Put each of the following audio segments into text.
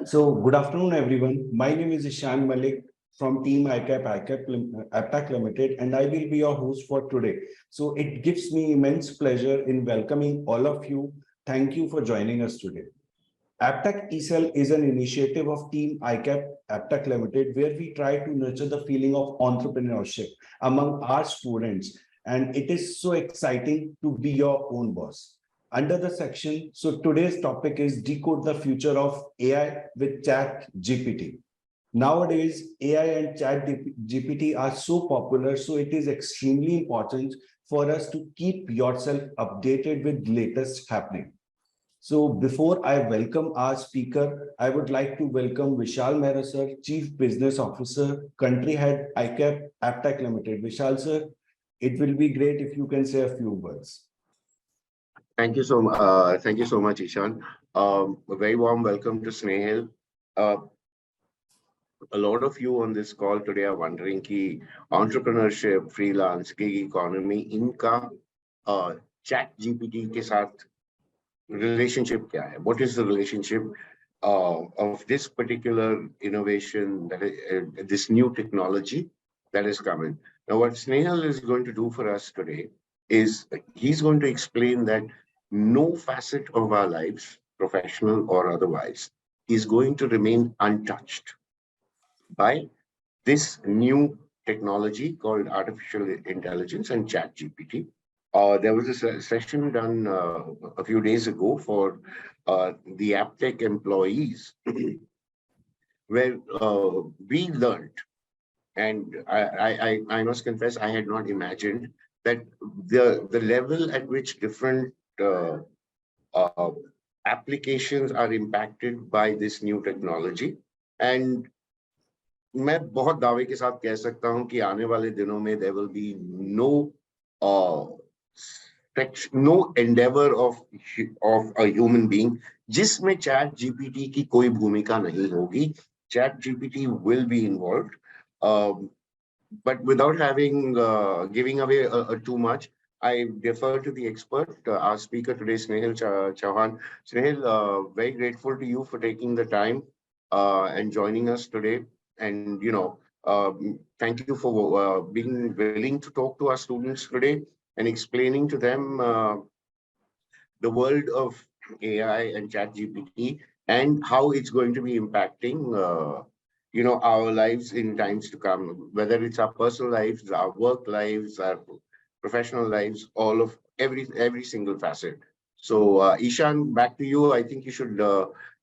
So, good afternoon, everyone. My name is Ishan Malik from Team ICAP Limited, and I will be your host for today. So, it gives me immense pleasure in welcoming all of you. Thank you for joining us today. AppTech ESL is an initiative of Team AppTech Limited, where we try to nurture the feeling of entrepreneurship among our students. And it is so exciting to be your own boss. Under the section, so today's topic is Decode the Future of AI with Chat GPT. Nowadays, AI and Chat GPT are so popular, so it is extremely important for us to keep yourself updated with latest happening. So before I welcome our speaker, I would like to welcome Vishal Mehra sir, Chief Business Officer, Country Head, ICAP AppTech Limited. Vishal sir, it will be great if you can say a few words. Thank you so much, Ishan. A very warm welcome to Snehil. A lot of you on this call today are wondering कि entrepreneurship, freelance, gig economy, इनका Chat GPT के साथ relationship क्या है? What is the relationship of this particular innovation, that is, this new technology that is coming? Now, what Snehil is going to do for us today is he's going to explain that no facet of our lives, professional or otherwise, is going to remain untouched by this new technology called artificial intelligence and Chat GPT. There was a session done a few days ago for the AppTech employees where we learned, and I must confess, I had not imagined that the level at which different applications are impacted by this new technology. And मैं बहुत दावे के साथ कह सकता हूं कि आने वाले दिनों में there will be no endeavor of a human being जिसमें Chat GPT की कोई भूमिका नहीं होगी. Chat GPT will be involved, but without having giving away too much, I defer to the expert, our speaker today, Snehil Chouhan. Snehil, very grateful to you for taking the time and joining us today. And, thank you for being willing to talk to our students today and explaining to them the world of AI and Chat GPT and how it's going to be impacting, our lives in times to come, whether it's our personal lives, our work lives, our professional lives, all of every single facet. So, Ishan, back to you. I think you should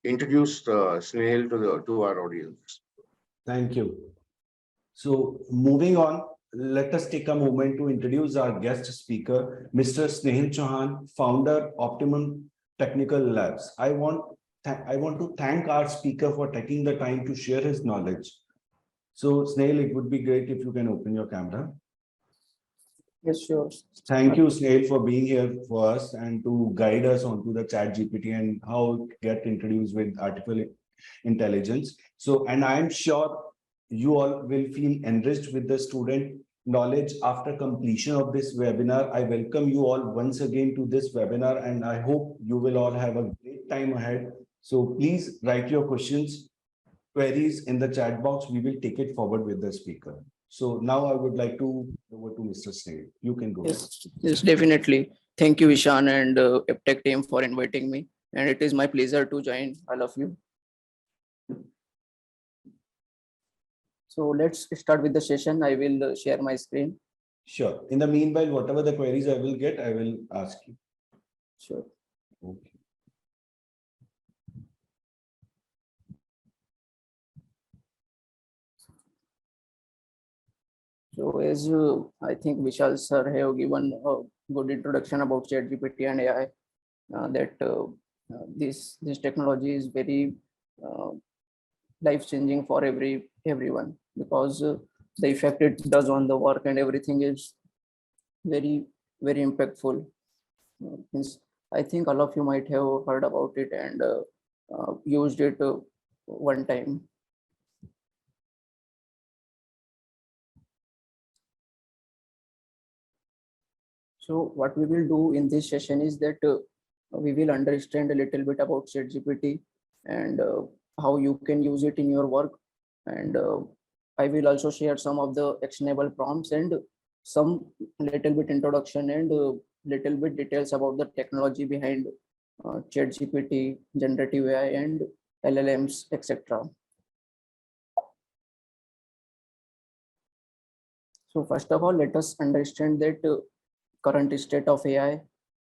introduce Snehil to our audience. Thank you. So moving on, let us take a moment to introduce our guest speaker, Mr. Snehil Chouhan, founder, Optimum Technical Labs. I want to thank our speaker for taking the time to share his knowledge. So Snehil, it would be great if you can open your camera. Yes, sure. Thank you, Snehil, for being here for us and to guide us onto the Chat GPT and how to get introduced with artificial intelligence. So, and I am sure you all will feel enriched with the student knowledge after completion of this webinar. I welcome you all once again to this webinar, and I hope you will all have a great time ahead. So please write your questions, queries in the chat box. We will take it forward with the speaker. So now I would like to over to Mr. Snehil. You can go. Yes, definitely. Thank you, Ishan and AppTech team for inviting me. And it is my pleasure to join all of you. So let's start with the session. I will share my screen. Sure. In the meanwhile, whatever the queries I will get, I will ask you. Sure. Okay. So as I think Vishal sir have given a good introduction about ChatGPT and AI, that this technology is very life-changing for everyone, because the effect it does on the work and everything is very, very impactful. I think all of you might have heard about it and used it one time. So what we will do in this session is that we will understand a little bit about ChatGPT and how you can use it in your work. And I will also share some of the actionable prompts and some little bit introduction and little bit details about the technology behind Chat GPT, generative AI, and LLMs, etc. So first of all, let us understand that current state of AI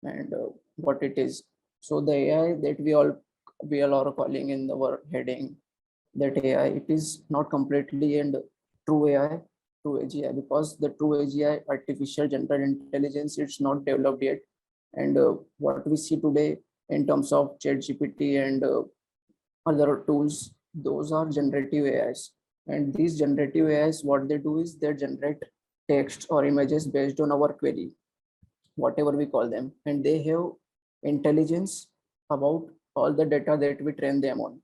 and what it is. So the AI that we all are calling in our heading, that AI, it is not completely and true AI, true AGI, because the true AGI, artificial general intelligence, it's not developed yet. And what we see today in terms of Chat GPT and other tools, those are generative AIs. And these generative AIs, what they do is they generate text or images based on our query, whatever we call them, and they have intelligence about all the data that we train them on,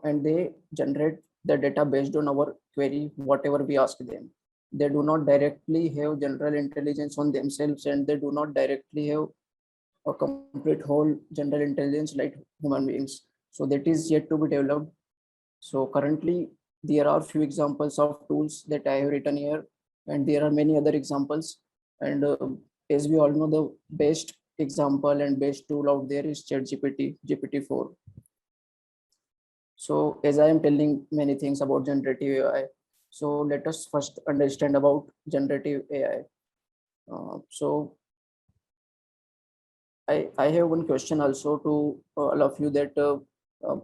and they generate the data based on our query, whatever we ask them. They do not directly have general intelligence on themselves, and they do not directly have a complete whole general intelligence like human beings. So that is yet to be developed. So currently there are few examples of tools that I have written here, and there are many other examples. And as we all know, the best example and best tool out there is Chat GPT, GPT-4. So as I am telling many things about generative AI, so let us first understand about generative AI. So I have one question also to all of you, that uh,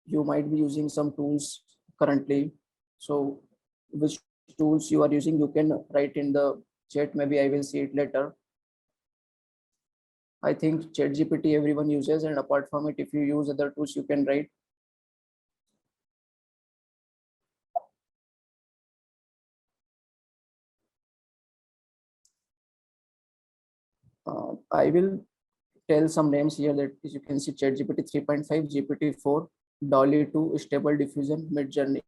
you might be using some tools currently. So which tools you are using, you can write in the chat. Maybe I will see it later. I think Chat GPT everyone uses, and apart from it, if you use other tools, you can write. I will tell some names here, that as you can see, Chat GPT 3.5, GPT-4, Dolly 2, Stable Diffusion, Mid Journey.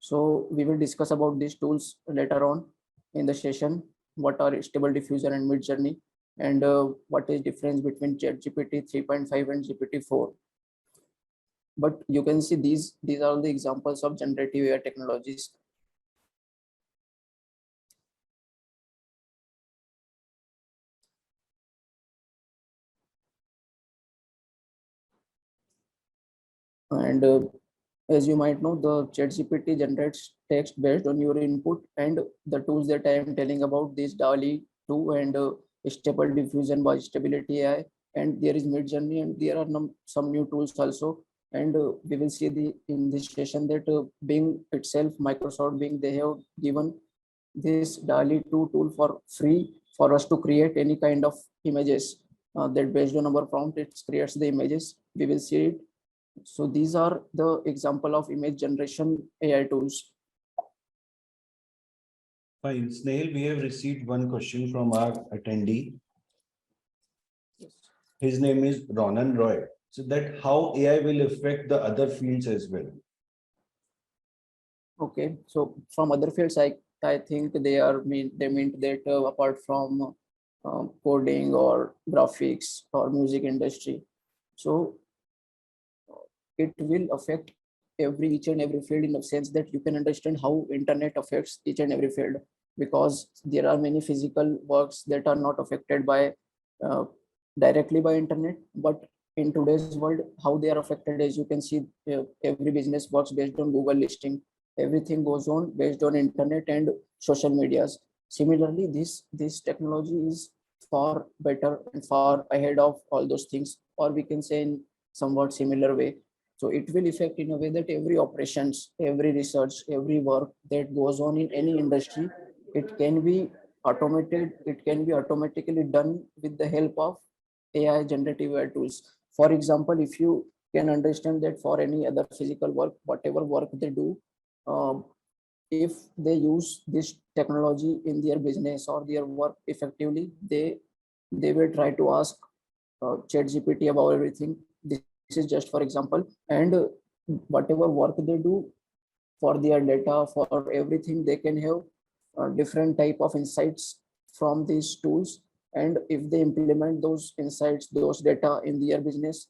So we will discuss about these tools later on in the session. What are Stable Diffusion and Mid Journey, and what is difference between Chat GPT 3.5 and GPT-4. But you can see these are the examples of generative AI technologies. And as you might know, the Chat GPT generates text based on your input, and the tools that I am telling about, this DALI 2 and Stable Diffusion by Stability AI, and there is Mid Journey, and there are some new tools also. And we will see in this session that Bing itself, Microsoft Bing, they have given this DALI 2 tool for free for us to create any kind of images, that based on our prompt, it creates the images. We will see it. So these are the example of image generation AI tools. Fine. Snail, we have received one question from our attendee. His name is Ronan Roy. So that how AI will affect the other fields as well. Okay, so from other fields, I think they mean that apart from coding or graphics or music industry, so it will affect each and every field, in the sense that you can understand how internet affects each and every field, because there are many physical works that are not affected by uh, directly by internet, but in today's world, how they are affected, as you can see, every business works based on Google listing. Everything goes on based on internet and social medias. Similarly, this technology is far better and far ahead of all those things, or we can say in somewhat similar way. So it will affect in a way that every operations, every research, every work that goes on in any industry, it can be automated, it can be automatically done with the help of AI, generative AI tools. For example, if you can understand that for any other physical work, whatever work they do, um, if they use this technology in their business or their work effectively, they will try to ask Chat GPT about everything. This is just for example, and whatever work they do for their data, for everything, they can have different type of insights from these tools. And if they implement those insights, those data in their business,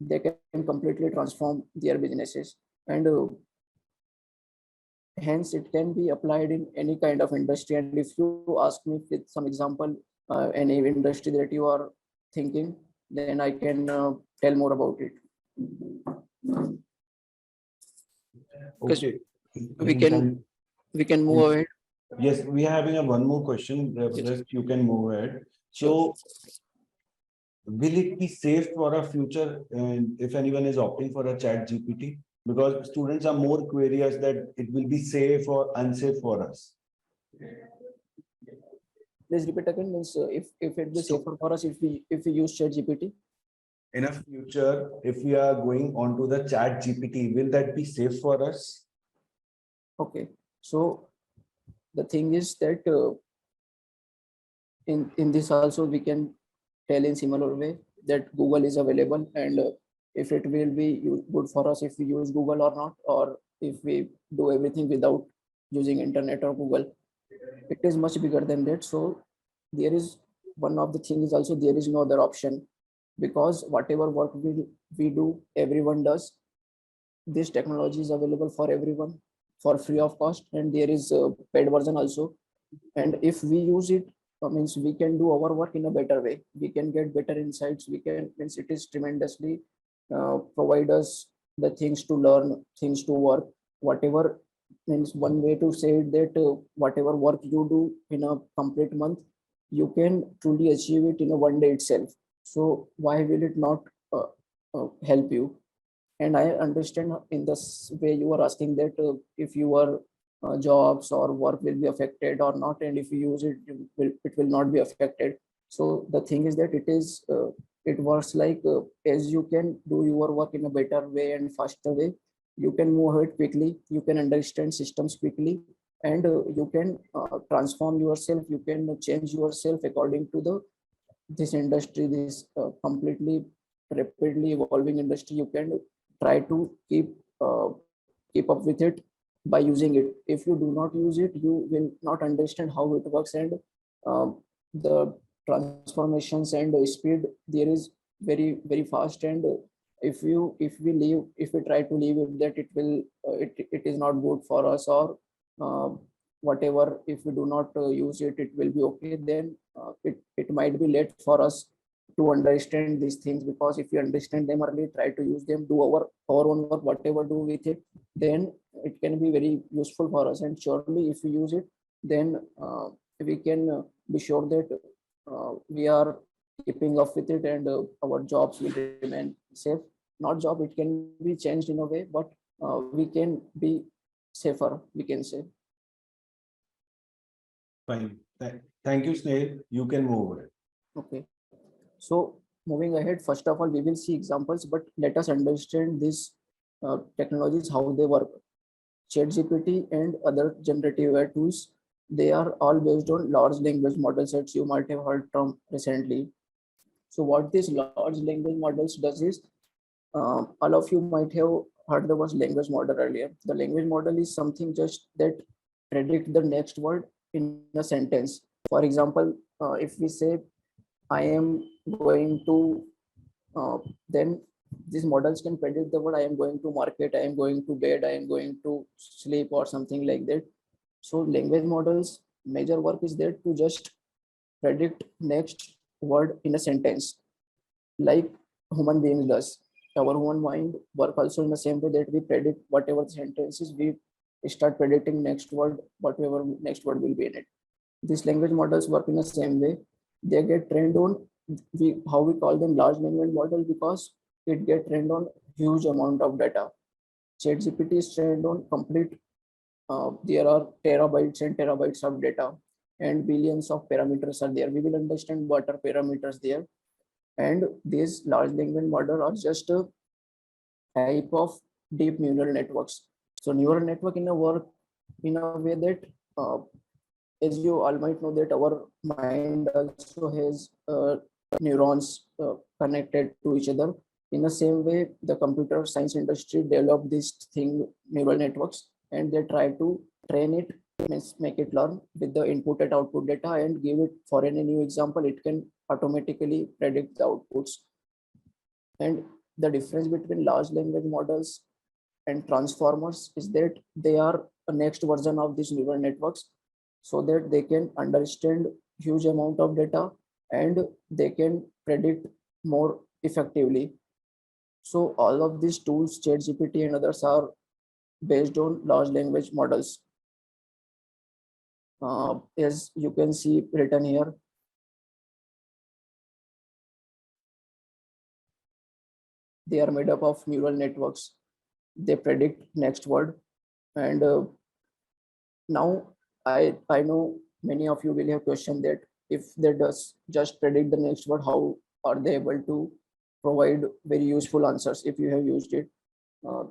they can completely transform their businesses. and hence it can be applied in any kind of industry. And if you ask me with some example, any industry that you are thinking, then I can tell more about it. Okay. we can move ahead. Yes, we are having one more question. Just you can move ahead. So, will it be safe for our future if anyone is opting for a Chat GPT? Because students are more curious that it will be safe or unsafe for us. Please repeat again. Means if it be safer for us if we use Chat GPT. In a future, if we are going onto the Chat GPT, will that be safe for us? Okay, so the thing is that in this also we can tell in similar way that Google is available, and if it will be good for us if we use Google or not, or if we do everything without using internet or Google. It is much bigger than that. So there is one of the things also, there is no other option, because whatever work we do, everyone does. This technology is available for everyone for free of cost, and there is a paid version also. And if we use it, means we can do our work in a better way, we can get better insights, we can, means it is tremendously provide us the things to learn, things to work, whatever. Means one way to say it that whatever work you do in a complete month, you can truly achieve it in a one day itself. So why will it not help you? And I understand in this way you are asking that if your jobs or work will be affected or not, and if you use it, it will not be affected. So the thing is that it works like as you can do your work in a better way and faster way, you can move ahead quickly, you can understand systems quickly, and you can transform yourself, you can change yourself according to this industry, this completely rapidly evolving industry. You can try to keep up with it by using it. If you do not use it, you will not understand how it works, and the transformations and the speed there is very fast. And if we try to leave it, that it will it is not good for us, or uh, whatever, if we do not use it, it will be okay, then it might be late for us to understand these things. Because if we understand them early, try to use them, do our own work, whatever do with it, then it can be very useful for us. And surely if we use it, then we can be sure that we are keeping up with it, and our jobs will remain safe. Not job, it can be changed in a way, but we can be safer, we can say. Fine. Thank you, Snehil. You can move ahead. Okay. So moving ahead, first of all, we will see examples, but let us understand these technologies, how they work. ChatGPT and other generative AI tools, they are all based on large language model sets you might have heard from recently. So what these large language models does is, all of you might have heard the word language model earlier. The language model is something just that predict the next word in a sentence. For example, if we say I am going to, then these models can predict the word I am going to market, I am going to bed, I am going to sleep, or something like that. So language models major work is there to just predict next word in a sentence, like human beings does. Our human mind work also in the same way that we predict whatever the sentences, we start predicting next word, whatever next word will be in it. These language models work in the same way. They get trained on, how we call them large language model, because it get trained on huge amount of data. ChatGPT is trained on complete, there are terabytes and terabytes of data, and billions of parameters are there. We will understand what are parameters there. And these large language model are just a type of deep neural networks. So neural network in a work in a way that, as you all might know, that our mind also has neurons connected to each other. In the same way, the computer science industry developed this thing, neural networks, and they try to train it, means make it learn with the input and output data, and give it for any new example, it can automatically predict the outputs. And the difference between large language models and transformers is that they are a next version of these neural networks, so that they can understand huge amount of data and they can predict more effectively. So all of these tools, Chat GPT and others, are based on large language models. As you can see written here, they are made up of neural networks. They predict next word. And now I know many of you will have questioned that if they does just predict the next word, how are they able to provide very useful answers if you have used it?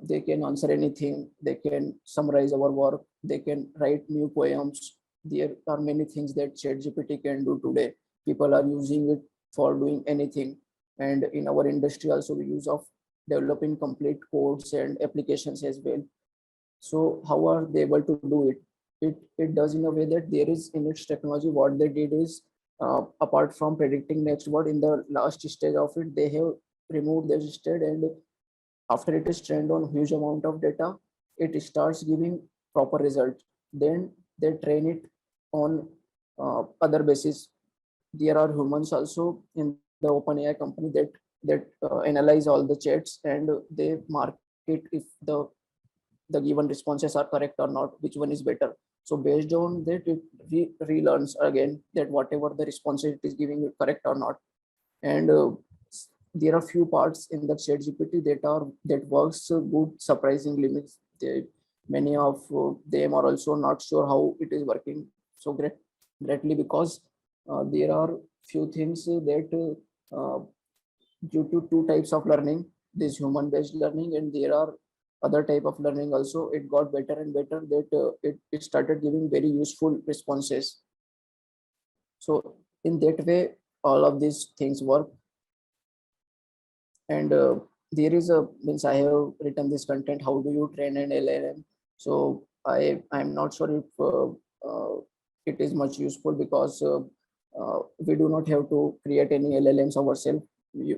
They can answer anything. They can summarize our work. They can write new poems. There are many things that ChatGPT can do today. People are using it for doing anything. And in our industry also, we use of developing complete codes and applications as well. So how are they able to do it? It does in a way that there is in its technology, what they did is, apart from predicting next word, in the last stage of it, they have removed this state, and after it is trained on huge amount of data, it starts giving proper result. Then they train it on other basis. There are humans also in the OpenAI company that analyze all the chats, and they mark it if the given responses are correct or not, which one is better. So based on that, it relearns again that whatever the responses it is giving it correct or not. And there are few parts in the Chat GPT that works good surprisingly. Means many of them are also not sure how it is working so greatly, because there are few things that due to two types of learning, this human based learning, and there are other type of learning also, it got better and better, that it started giving very useful responses. So in that way, all of these things work. And there is a, means I have written this content, how do you train an LLM? So I'm not sure if it is much useful, because we do not have to create any LLMs ourselves.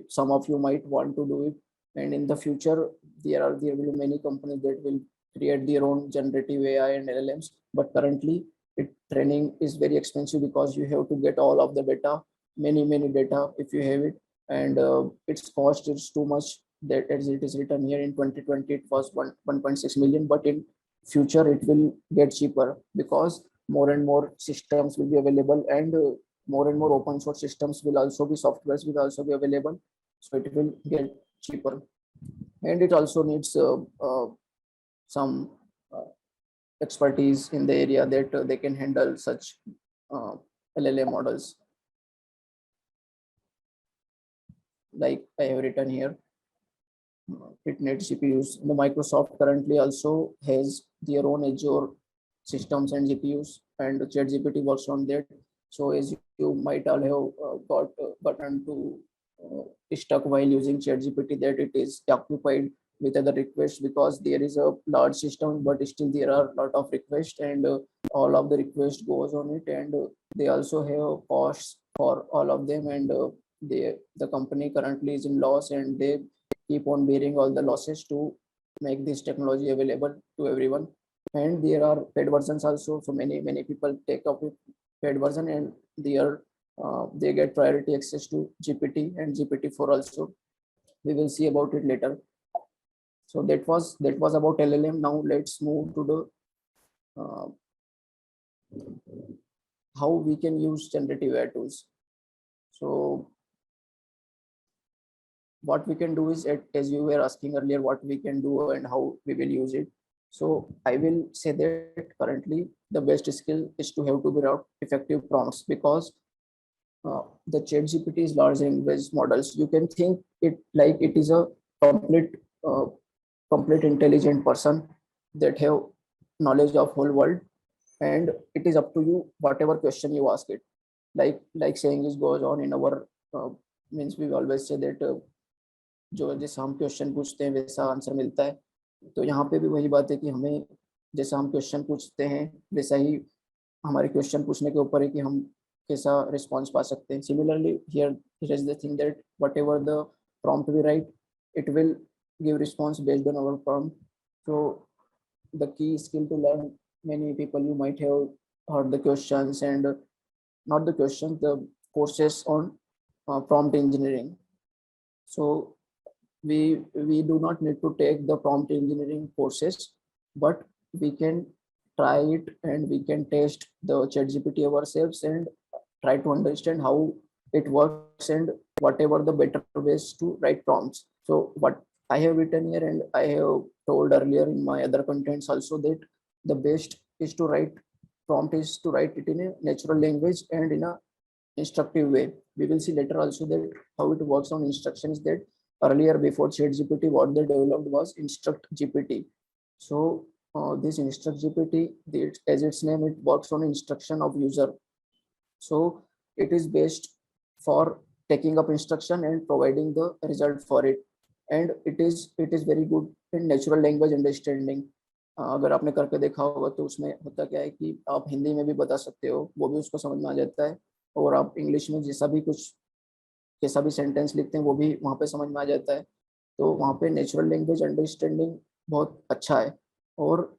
Some of you might want to do it, and in the future there will be many companies that will create their own generative AI and LLMs. But currently, training is very expensive, because you have to get all of the data, many data if you have it, and its cost is too much. That, as it is written here, in 2020 it was 1.6 million, but in future it will get cheaper, because more and more systems will be available, and more and more open source systems will also be, softwares will also be available, so it will get cheaper. And it also needs some uh, expertise in the area that they can handle such uh, LLM models. Like I have written here, it needs CPUs. The Microsoft currently also has their own Azure systems and GPUs, and ChatGPT works on that. So as you might all have gotten to stuck while using ChatGPT, that it is occupied with other requests, because there is a large system, but still there are a lot of requests, and all of the request goes on it, and they also have costs for all of them, and the company currently is in loss, and they keep on bearing all the losses to make this technology available to everyone. And there are paid versions also, so many people take up with paid version, and they get priority access to GPT and GPT-4 also. We will see about it later. So that was about LLM. Now let's move to the how we can use generative AI tools. So what we can do is, as you were asking earlier, what we can do and how we will use it. So I will say that currently the best skill is to have to be write effective prompts, because the Chat GPT is large language models. You can think it like it is a complete uh, complete intelligent person that have knowledge of whole world, and it is up to you whatever question you ask it. Like saying is goes on in our means we always say that जो जैसा हम question पूछते हैं वैसा answer मिलता है. तो यहाँ पे भी वही बात है कि हमें जैसा हम क्वेश्चन पूछते हैं वैसा ही हमारे क्वेश्चन पूछने के ऊपर है कि हम कैसा रिस्पॉन्स पा सकते हैं. Similarly here is the thing that what ever the prompt we write, it will give response based on our prompt. So the key skill to learn, many people you might have heard the questions and not the questions, the courses on prompt engineering. So we do not need to take the prompt engineering courses, but we can try it and we can test the chat GPT ourselves and try to understand how it works and whatever the better ways to write prompts. So what I have written here and I have told earlier in my other contents also, that the best is to write prompt is to write it in a natural language and in a instructive way. We will see later also that how it works on instructions, that earlier before chat GPT what they developed was instruct GPT. So this instruct GPT, as its name, it works on instruction of user. So it is based for taking up instruction and providing the result for it, and it is very good in natural language understanding. अगर आपने करके देखा होगा तो उसमें होता क्या है कि आप हिंदी में भी बता सकते हो, वो भी उसको समझ में आ जाता है, और आप इंग्लिश में जैसा भी कुछ कैसा भी सेंटेंस लिखते हैं वो भी वहाँ पे समझ में आ जाता है। तो वहाँ पे नेचुरल लैंग्वेज अंडरस्टैंडिंग बहुत अच्छा है, और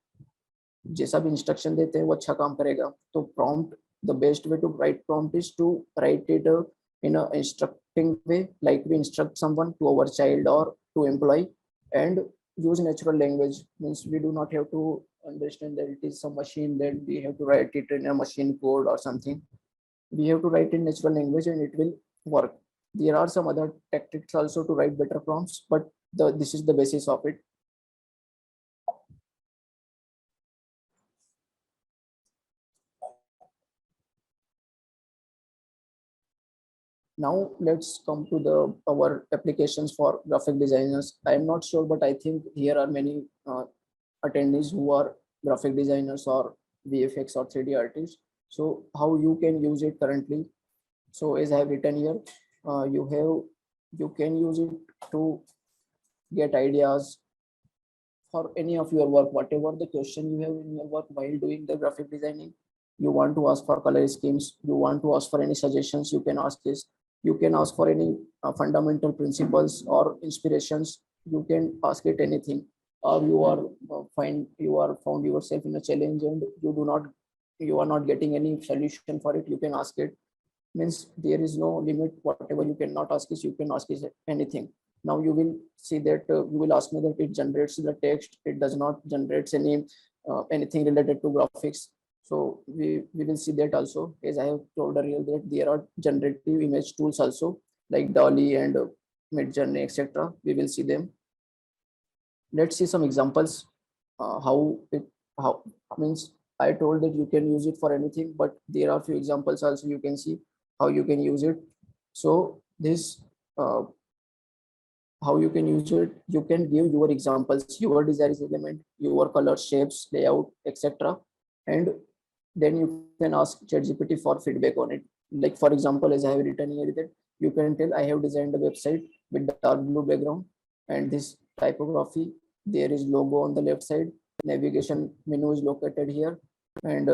जैसा भी इंस्ट्रक्शन देते हैं वो अच्छा काम करेगा। तो prompt, the best way to write prompt is to write it in a instructing way, like we instruct someone to our child or to employee, and use natural language. Means we do not have to understand that it is some machine, that we have to write it in a machine code or something. We have to write in natural language and it will work. There are some other tactics also to write better prompts, but this is the basis of it. Now let's come to the our applications for graphic designers. I am not sure, but I think here are many attendees who are graphic designers or VFX or 3D artists. So how you can use it currently? So as I have written here, you can use it to get ideas for any of your work, whatever the question you have in your work while doing the graphic designing. You want to ask for color schemes, you want to ask for any suggestions, you can ask this. You can ask for any fundamental principles or inspirations, you can ask it anything. Or you are you are found yourself in a challenge and you are not getting any solution for it, you can ask it. Means there is no limit, whatever you cannot ask is you can ask is anything. Now you will see that you will ask me that it generates the text, it does not generates anything related to graphics. So we will see that also. As I have told earlier that there are generative image tools also, like Dolly and Midjourney, etc. We will see them. Let's see some examples. How means I told that you can use it for anything, but there are few examples also you can see how you can use it. So this how you can use it, you can give your examples, your desires element, your color, shapes, layout, etc. And then you can ask ChatGPT for feedback on it. Like for example, as I have written here, that you can tell I have designed a website with dark blue background and this typography. There is logo on the left side. Navigation menu is located here. And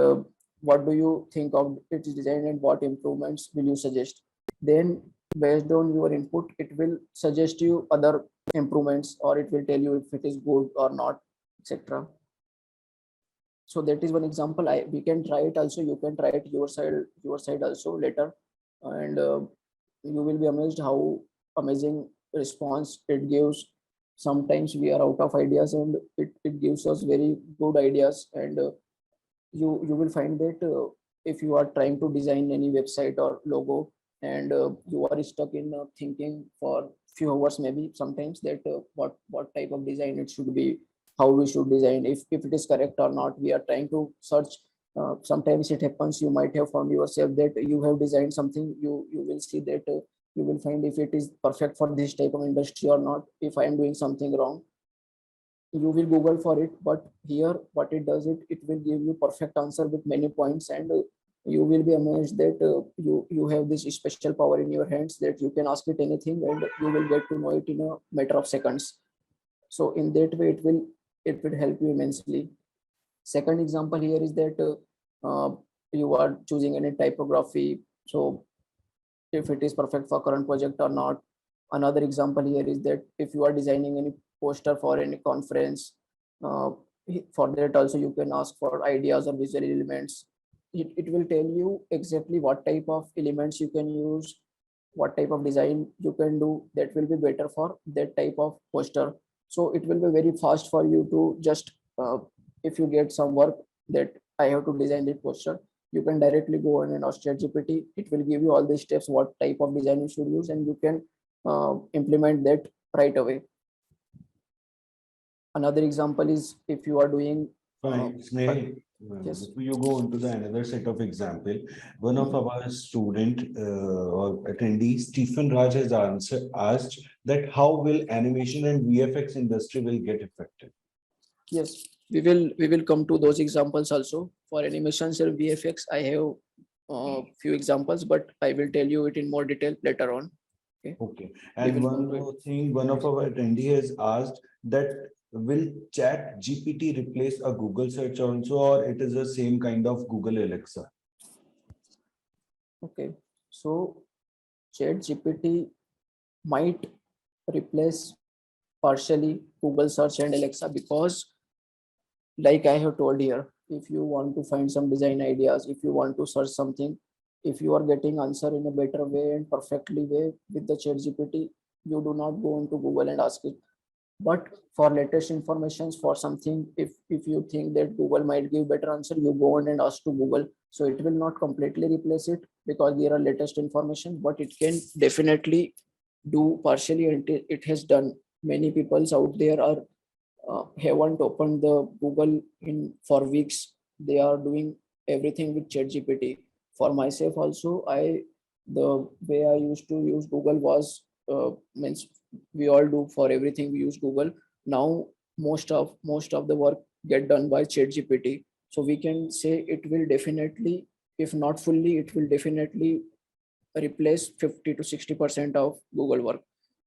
what do you think of its design and what improvements will you suggest? Then based on your input, it will suggest you other improvements, or it will tell you if it is good or not, etc. So that is one example. We can try it also. You can try it your side also later, and you will be amazed how amazing response it gives. Sometimes we are out of ideas and it gives us very good ideas. And you will find that if you are trying to design any website or logo, and you are stuck in thinking for few hours maybe sometimes, that what type of design it should be, how we should design, if it is correct or not, we are trying to search. Sometimes it happens, you might have found yourself that you have designed something, you will see that you will find if it is perfect for this type of industry or not, if I am doing something wrong. You will google for it, but here what it does, it will give you perfect answer with many points. And you will be amazed that you have this special power in your hands, that you can ask it anything and you will get to know it in a matter of seconds. So in that way it will help you immensely. Second example here is that you are choosing any typography, so if it is perfect for current project or not. Another example here is that if you are designing any poster for any conference, For that also you can ask for ideas or visual elements. It will tell you exactly what type of elements you can use, what type of design you can do that will be better for that type of poster. So it will be very fast for you to just if you get some work that I have to design this poster, you can directly go on and ask Chat GPT. It will give you all the steps, what type of design you should use, and you can implement that right away. Another example is if you are doing Fine, Snehil, yes. before you go on to the another set of example, one of our student or attendee, Stephen Raj has asked that how will animation and VFX industry will get affected? Yes, we will come to those examples also. For animations and VFX, I have few examples, but I will tell you it in more detail later on. Okay. Okay, We and will one come to it. more thing, one of our attendee has asked that will Chat GPT replace a Google search also, or it is the same kind of Google Alexa? Okay. So Chat GPT might replace partially Google search and Alexa because like I have told here, if you want to find some design ideas, if you want to search something, if you are getting answer in a better way and perfectly way with the Chat GPT, you do not go into Google and ask it. But for latest informations for something, if you think that Google might give better answer, you go on and ask to Google. So it will not completely replace it because there are latest information, but it can definitely do partially, and it has done. Many peoples out there are haven't opened the Google in for weeks. They are doing everything with ChatGPT. For myself also, the way I used to use Google was means we all do for everything we use Google. Now most of the work get done by ChatGPT. So we can say it will definitely, if not fully, it will definitely replace 50 to 60% of Google work.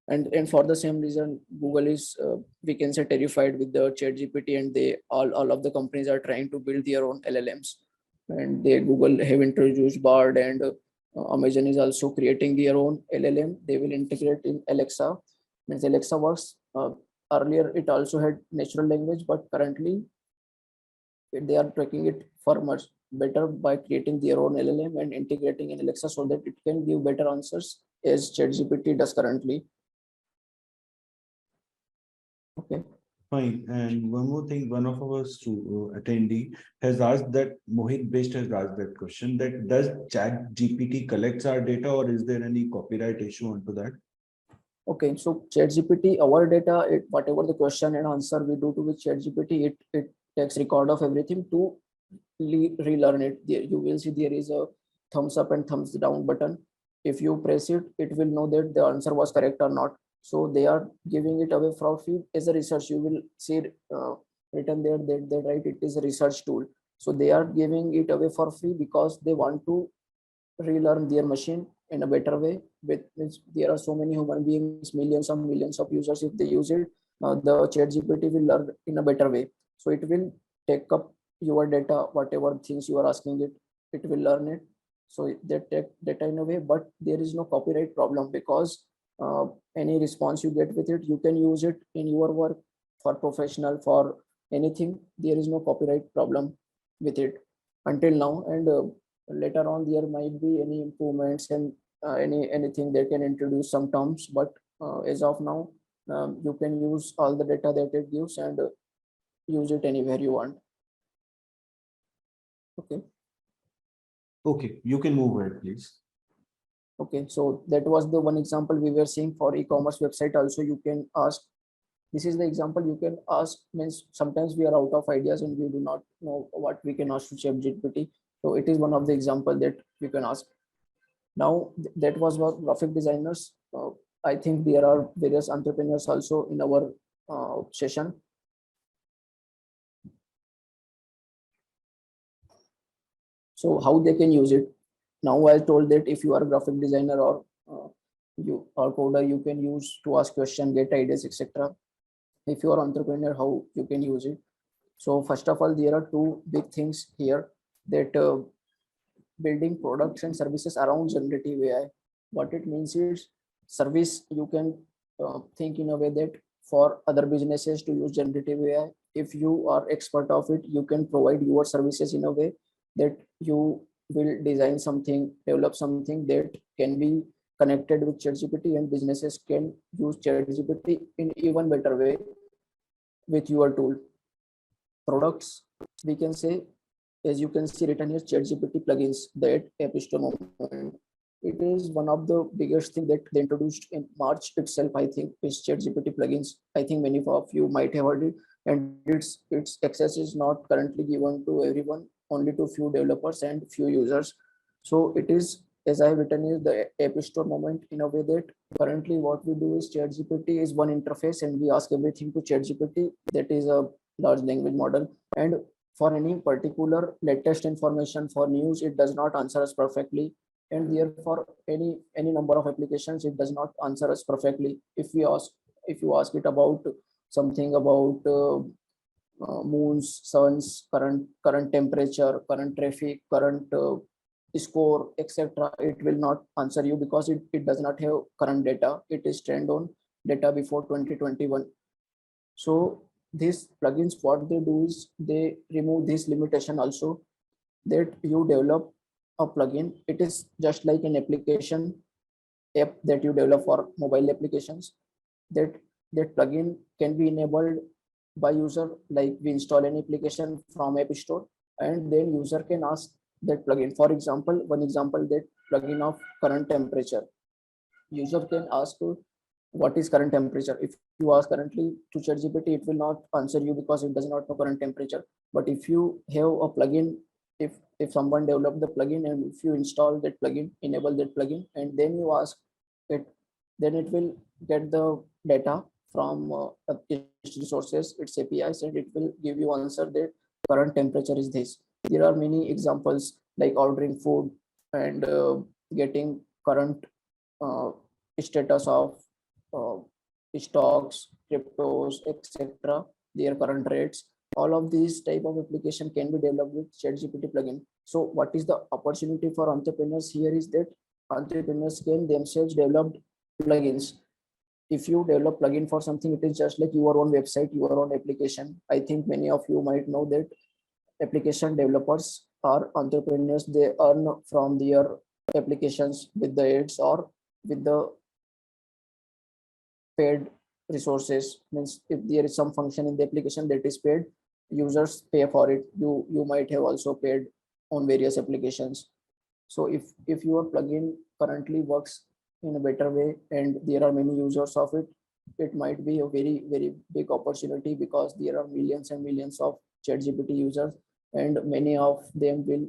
And for the same reason, Google is we can say terrified with the Chat GPT, and they all of the companies are trying to build their own LLMs. And they Google have introduced Bard, and Amazon is also creating their own LLM. They will integrate in Alexa. Means Alexa works. Earlier it also had natural language, but currently they are tracking it for much better by creating their own LLM and integrating in Alexa so that it can give better answers as ChatGPT does currently. Okay. Fine. And one more thing, one of our attendee has asked that Mohit Best has asked that question that does Chat GPT collects our data or is there any copyright issue onto that? Okay, so ChatGPT, our data, whatever the question and answer we do to with ChatGPT, it takes record of everything to relearn it. There you will see there is a thumbs up and thumbs down button. If you press it, it will know that the answer was correct or not. So they are giving it away for free as a research. You will see written there that they write it is a research tool. So they are giving it away for free because they want to relearn their machine in a better way. With there are so many human beings, millions of users. If they use it, the Chat GPT will learn in a better way. So it will take up your data, whatever things you are asking it, it will learn it. So they take data in a way, but there is no copyright problem because any response you get with it, you can use it in your work for professional, for anything. There is no copyright problem with it until now, and later on there might be any improvements and anything they can introduce some terms, but as of now you can use all the data that it gives and use it anywhere you want. Okay. Okay, you can move ahead, please. Okay, so that was the one example we were seeing. For e-commerce website also you can ask, this is the example you can ask. Means sometimes we are out of ideas and we do not know what we can ask to ChatGPT. So it is one of the example that we can ask. Now that was about graphic designers. I think there are various entrepreneurs also in our session. So how they can use it? Now I told that if you are a graphic designer or you or coder, you can use to ask question, get ideas, etc. If you are entrepreneur, how you can use it? So first of all, there are two big things here that building products and services around generative AI. What it means is service, you can think in a way that for other businesses to use generative AI. If you are expert of it, you can provide your services in a way that you will design something, develop something that can be connected with ChatGPT, and businesses can use ChatGPT in even better way with your tool. Products, we can say, as you can see written here, ChatGPT plugins, that App Store moment. It is one of the biggest thing that they introduced in March itself, I think, is ChatGPT plugins. I think many of you might have heard it, and its access is not currently given to everyone, only to few developers and few users. So it is, as I have written, is the App Store moment, in a way that currently what we do is ChatGPT is one interface and we ask everything to ChatGPT, that is a large language model, and for any particular latest information for news, it does not answer us perfectly, and therefore any number of applications, it does not answer us perfectly. If you ask it about something about moons, suns, current temperature, current traffic, current score, etc., it will not answer you, because it does not have current data. It is trained on data before 2021. So these plugins, what they do is they remove this limitation also, that you develop a plugin. It is just like an application app that you develop for mobile applications. That plugin can be enabled by user, like we install an application from App Store, and then user can ask that plugin. For example, one example, that plugin of current temperature. User can ask what is current temperature. If you ask currently to ChatGPT, it will not answer you because it does not know current temperature. But if you have a plugin, if someone developed the plugin, and if you install that plugin, enable that plugin, and then you ask it, then it will get the data from its resources, its APIs, and it will give you answer that current temperature is this. There are many examples like ordering food and getting current uh, status of uh, stocks, cryptos, etc., their current rates. All of these type of application can be developed with ChatGPT plugin. So what is the opportunity for entrepreneurs here is that entrepreneurs can themselves develop plugins. If you develop plugin for something, it is just like your own website, your own application. I think many of you might know that application developers are entrepreneurs. They earn from their applications with the ads or with the paid resources. Means if there is some function in the application that is paid, users pay for it. You might have also paid on various applications. So if your plugin currently works in a better way and there are many users of it, it might be a very big opportunity, because there are millions and millions of ChatGPT users, and many of them will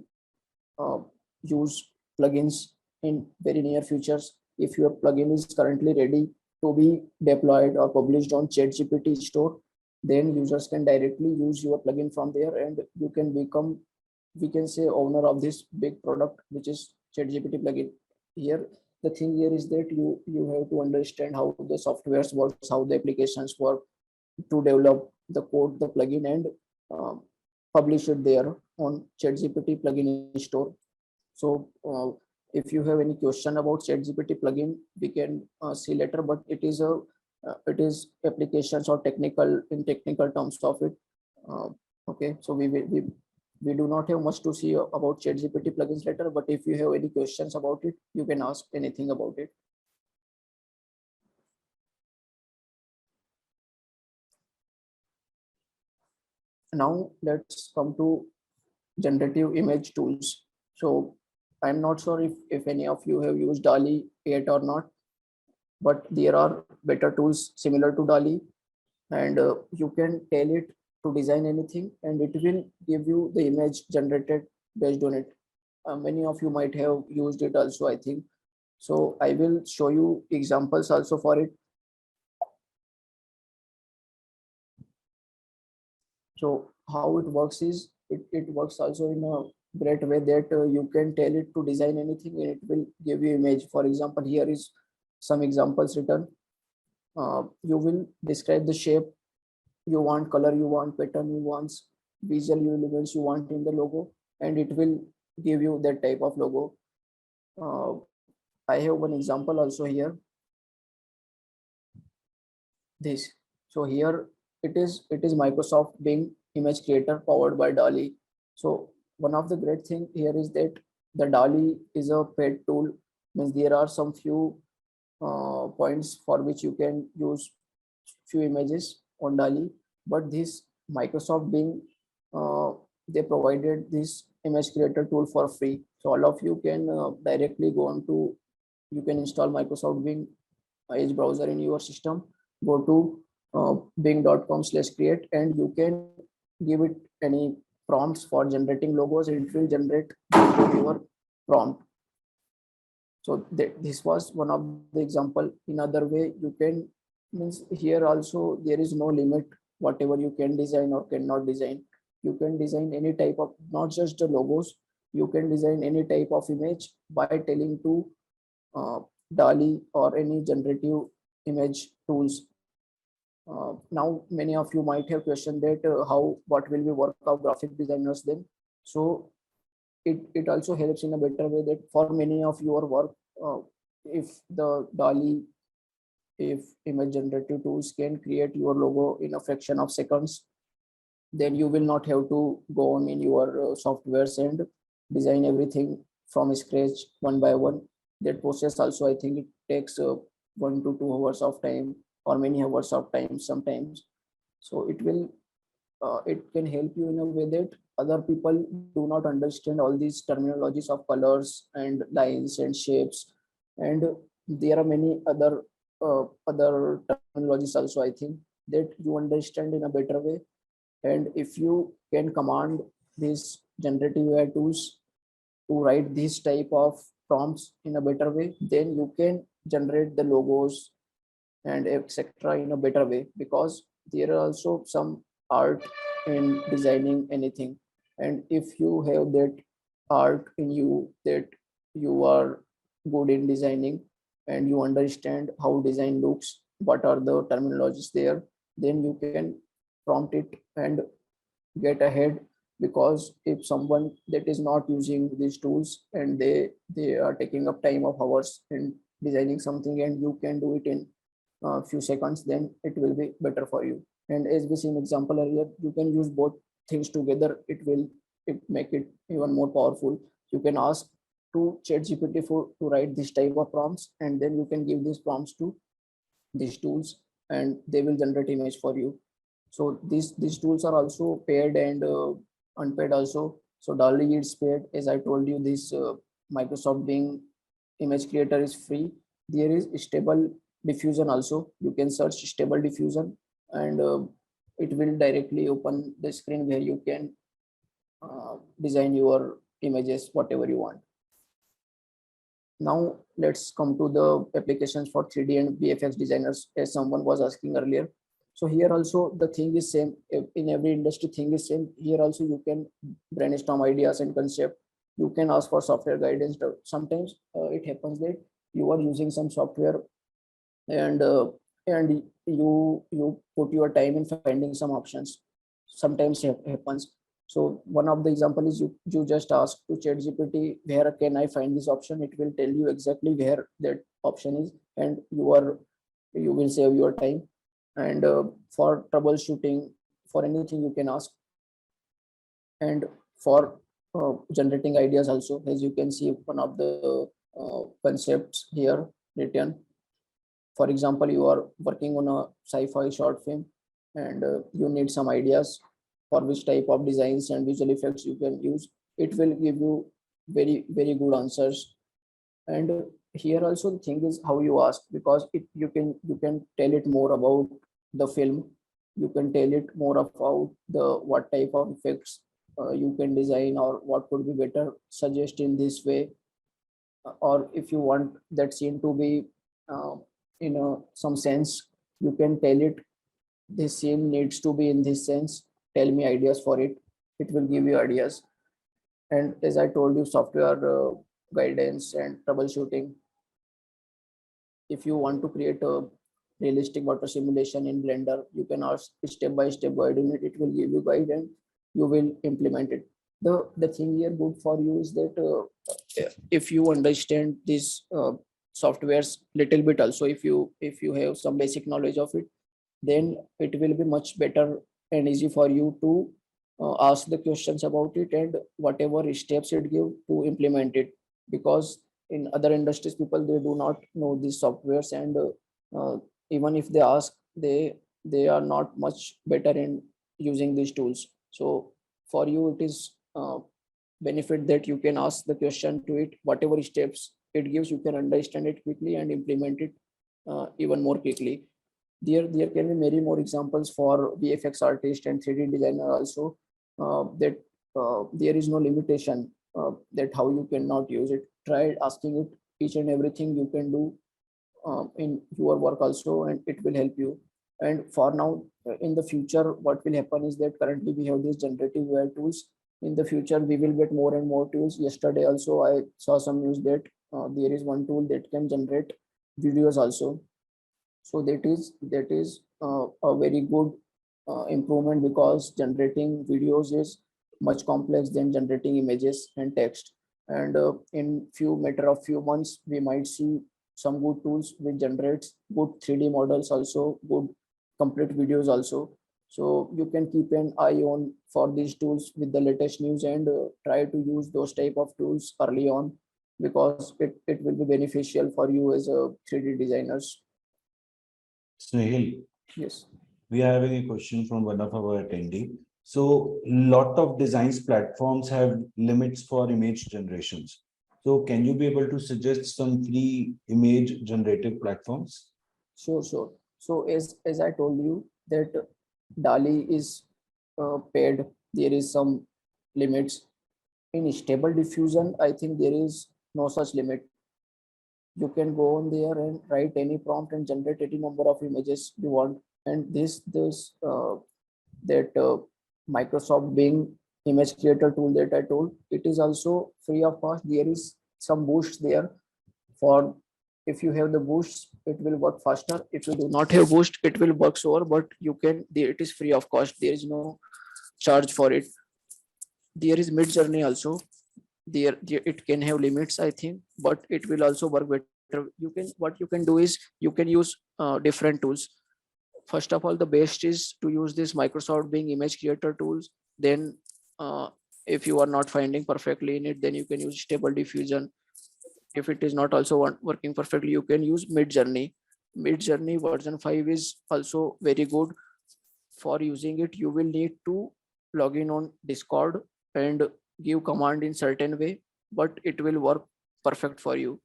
uh, use plugins in very near futures. If your plugin is currently ready to be deployed or published on ChatGPT store, then users can directly use your plugin from there, and you can become, we can say, owner of this big product, which is ChatGPT plugin. Here, the thing here is that you have to understand how the softwares works, how the applications work, to develop the code, the plugin, and publish it there on ChatGPT plugin store. So if you have any question about ChatGPT plugin, we can see later. But it is applications or technical, in technical terms of it. Okay, so we do not have much to see about ChatGPT plugins later. But if you have any questions about it, you can ask anything about it. Now let's come to generative image tools. So I'm not sure if any of you have used DALL-E yet or not, but there are better tools similar to DALL-E, and you can tell it to design anything, and it will give you the image generated based on it. Many of you might have used it also, I think. So I will show you examples also for it. So how it works is, it works also in a great way that you can tell it to design anything and it will give you image. For example, here is some examples written. You will describe the shape you want, color you want, pattern you want, visual elements you want in the logo, and it will give you that type of logo. I have one example also here. This. So here it is Microsoft Bing image creator powered by DALL-E. So one of the great thing here is that the DALL-E is a paid tool, means there are some few points for which you can use few images on DALL-E, but this Microsoft Bing, they provided this image creator tool for free. So all of you can directly go on to, you can install Microsoft Bing Edge browser in your system, go to bing.com/create, and you can give it any prompts for generating logos. It will generate your prompt. So this was one of the example. In other way, you can, means here also there is no limit whatever you can design or cannot design. You can design any type of, not just the logos, you can design any type of image by telling to DALL-E or any generative image tools. Now many of you might have questioned that what will be work of graphic designers then. So it also helps in a better way that for many of your work, if the DALL-E, if image generative tools can create your logo in a fraction of seconds, then you will not have to go on in your softwares and design everything from scratch one by one. That process also, I think it takes 1 to 2 hours of time or many hours of time sometimes. So it can help you in a way that other people do not understand all these terminologies of colors and lines and shapes, and there are many other terminologies also, I think, that you understand in a better way. And if you can command these generative AI tools to write these type of prompts in a better way, then you can generate the logos and etc. in a better way, because there are also some art in designing anything. And if you have that art in you, that you are good in designing and you understand how design looks, what are the terminologies there, then you can prompt it and get ahead. Because if someone that is not using these tools and they are taking up time of hours in designing something, and you can do it in a few seconds, then it will be better for you. And as we seen example earlier, you can use both things together. It make it even more powerful. You can ask to Chat GPT to write this type of prompts, and then you can give these prompts to these tools and they will generate image for you. So these tools are also paid and unpaid also. So DALL-E is paid. As I told you, this Microsoft Bing image creator is free. There is stable diffusion also. You can search stable diffusion, and it will directly open the screen where you can design your images whatever you want. Now let's come to the applications for 3D and VFX designers, as someone was asking earlier. So here also the thing is same. In every industry thing is same. Here also you can brainstorm ideas and concept. You can ask for software guidance. Sometimes it happens that you are using some software and you put your time in finding some options. Sometimes it happens. So one of the example is you just ask to Chat GPT, where can I find this option? It will tell you exactly where that option is, and you will save your time. And for troubleshooting, for anything you can ask. And for generating ideas also, as you can see one of the concepts here written. For example, you are working on a sci-fi short film, and you need some ideas for which type of designs and visual effects you can use. It will give you very good answers. And here also the thing is how you ask, because you can tell it more about the film. You can tell it more about the what type of effects you can design, or what could be better suggest in this way. Or if you want that scene to be in some sense, you can tell it this scene needs to be in this sense, tell me ideas for it. It will give you ideas. And as I told you, software guidance and troubleshooting. If you want to create a realistic water simulation in Blender, you can ask step by step guide in it. It will give you guide and you will implement it. The thing here good for you is that if you understand these softwares little bit also, if you have some basic knowledge of it, then it will be much better and easy for you to ask the questions about it and whatever steps it give to implement it. Because in other industries, people they do not know these softwares, and uh, even if they ask, they are not much better in using these tools. So for you, it is benefit that you can ask the question to it, whatever steps it gives, you can understand it quickly and implement it even more quickly. There can be many more examples for VFX artist and 3D designer also, that there is no limitation that how you cannot use it. Try asking it each and everything you can do in your work also, and it will help you. And for now, in the future, what will happen is that currently we have these generative AI tools. In the future, we will get more and more tools. Yesterday also, I saw some news that there is one tool that can generate videos also. So that is a very good improvement, because generating videos is much complex than generating images and text. And in few matter of few months, we might see some good tools which generates good 3D models, also good complete videos also. So you can keep an eye on for these tools with the latest news, and try to use those type of tools early on, because it will be beneficial for you as a 3D designers. Snehil, Yes. we are having a question from one of our attendee. So lot of designs platforms have limits for image generations. So can you be able to suggest some free image generative platforms? Sure, sure. So as I told you that DALI is paid, there is some limits. In stable diffusion, I think there is no such limit. You can go on there and write any prompt and generate any number of images you want. And this that Microsoft Bing image creator tool that I told, it is also free of cost. There is some boost there for, if you have the boosts, it will work faster. If you do not have boost, it will work slower, but you can, it is free of cost. There is no charge for it. There is mid journey also. There it can have limits, I think, but it will also work better. You can, what you can do is you can use different tools. First of all, the best is to use this Microsoft Bing image creator tools. Then if you are not finding perfectly in it, then you can use stable diffusion. If it is not also working perfectly, you can use mid journey. Mid journey version 5 is also very good. For using it, you will need to log in on Discord and give command in certain way, but it will work perfect for you.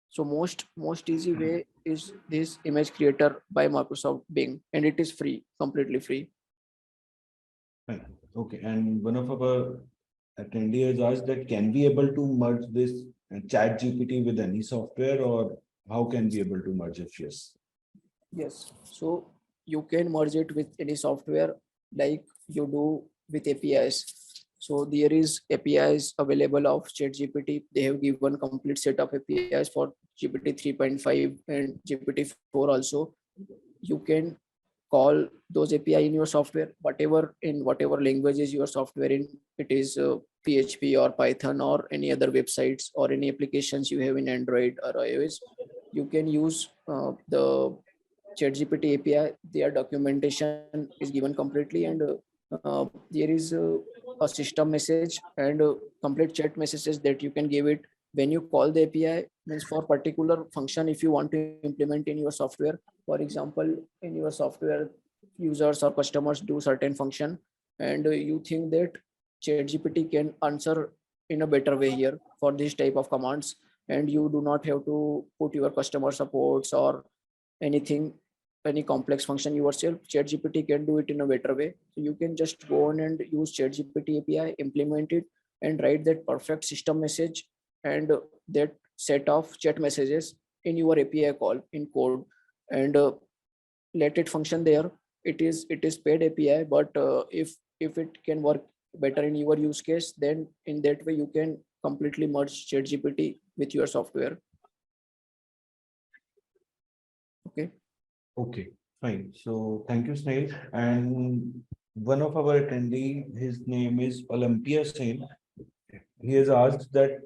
So most easy way is this image creator by Microsoft Bing, and it is free, completely free. Fine. Okay, and one of our attendee has asked that can we able to merge this Chat GPT with any software, or how can we able to merge if yes? Yes. So you can merge it with any software like you do with APIs. So there is APIs available of Chat GPT. They have given complete set of APIs for GPT 3.5 and GPT 4 also. You can call those API in your software, whatever in whatever languages your software in. It is PHP or Python or any other websites or any applications you have in Android or iOS. You can use the ChatGPT API. Their documentation is given completely, and there is a system message and complete chat messages that you can give it when you call the API. Means for particular function, if you want to implement in your software, for example, in your software, users or customers do certain function, and you think that ChatGPT can answer in a better way here for this type of commands, and you do not have to put your customer supports or anything, any complex function yourself. ChatGPT can do it in a better way. So you can just go on and use ChatGPT API, implement it, and write that perfect system message and that set of chat messages in your API call in code, and let it function there. It is paid API, but if it can work better in your use case, then in that way you can completely merge ChatGPT with your software. Okay. Okay, fine. So thank you, Snail. And one of our attendee, his name is Olympia Sen. He has asked that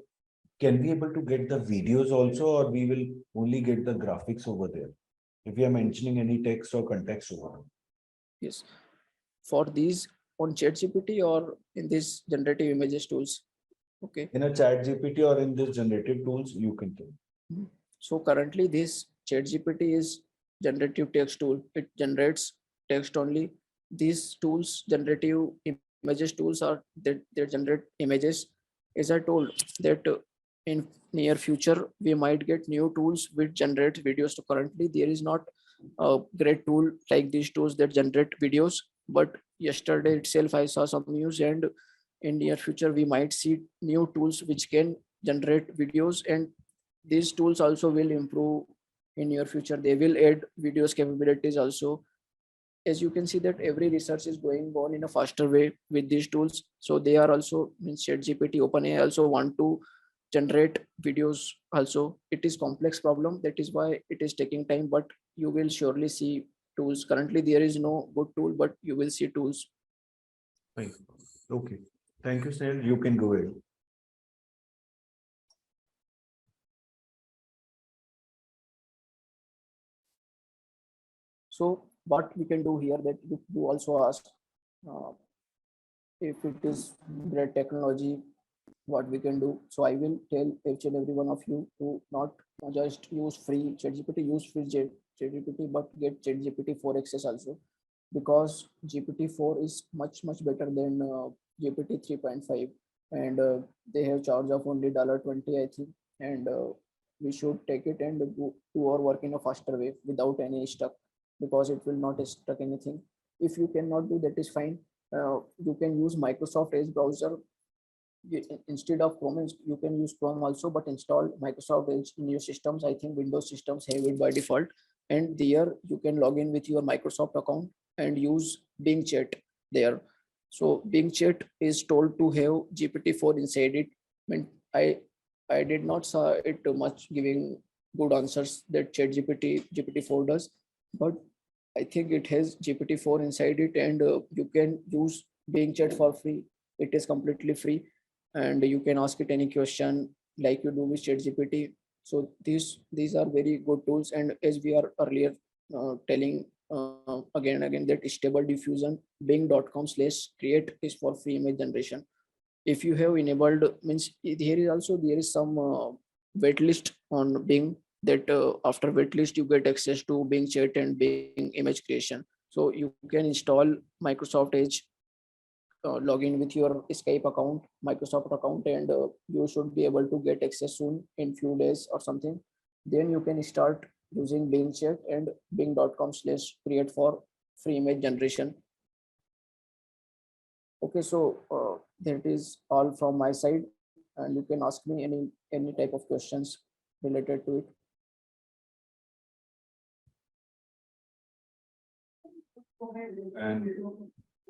can we able to get the videos also, or we will only get the graphics over there if we are mentioning any text or context over? Yes. For these on Chat GPT or in this generative images tools. Okay. In a Chat GPT or in this generative tools, you can tell. So currently this Chat GPT is generative text tool. It generates text only. These tools, generative images tools are that they generate images. As I told that in near future, we might get new tools which generate videos. So currently there is not a great tool like these tools that generate videos. But yesterday itself, I saw some news, and in near future, we might see new tools which can generate videos, and these tools also will improve in near future. They will add videos capabilities also. As you can see that every research is going on in a faster way with these tools. So they are also means Chat GPT, OpenAI also want to generate videos also. It is complex problem. That is why it is taking time, but you will surely see tools. Currently there is no good tool, but you will see tools. Fine. Okay. Thank you, Snehil. You can go ahead. So what we can do here, that you also ask uh, if it is great technology, what we can do. So I will tell each and every one of you to not just use free ChatGPT, use free ChatGPT, but get ChatGPT 4 access also, because GPT-4 is much better than GPT 3.5, and they have charge of only $20, I think, and we should take it and do our work in a faster way without any stuck, because it will not stuck anything. If you cannot do that, is fine. You can use Microsoft Edge browser. Instead of Chrome, you can use Chrome also, but install Microsoft Edge in your systems. I think Windows systems have it by default, and there you can log in with your Microsoft account and use Bing Chat there. So Bing Chat is told to have GPT-4 inside it. I mean, I did not saw it too much giving good answers that Chat GPT-4 does, but I think it has GPT-4 inside it, and you can use Bing Chat for free. It is completely free, and you can ask it any question like you do with ChatGPT. So these are very good tools, and as we are earlier telling again and again, that stable diffusion bing.com/create is for free image generation. If you have enabled, means there is some waitlist on Bing, that after waitlist you get access to Bing Chat and Bing image creation. So you can install Microsoft Edge, log in with your Skype account, Microsoft account, and you should be able to get access soon in few days or something. Then you can start using Bing Chat and bing.com/create for free image generation. Okay, so that is all from my side, and you can ask me any type of questions related to it. And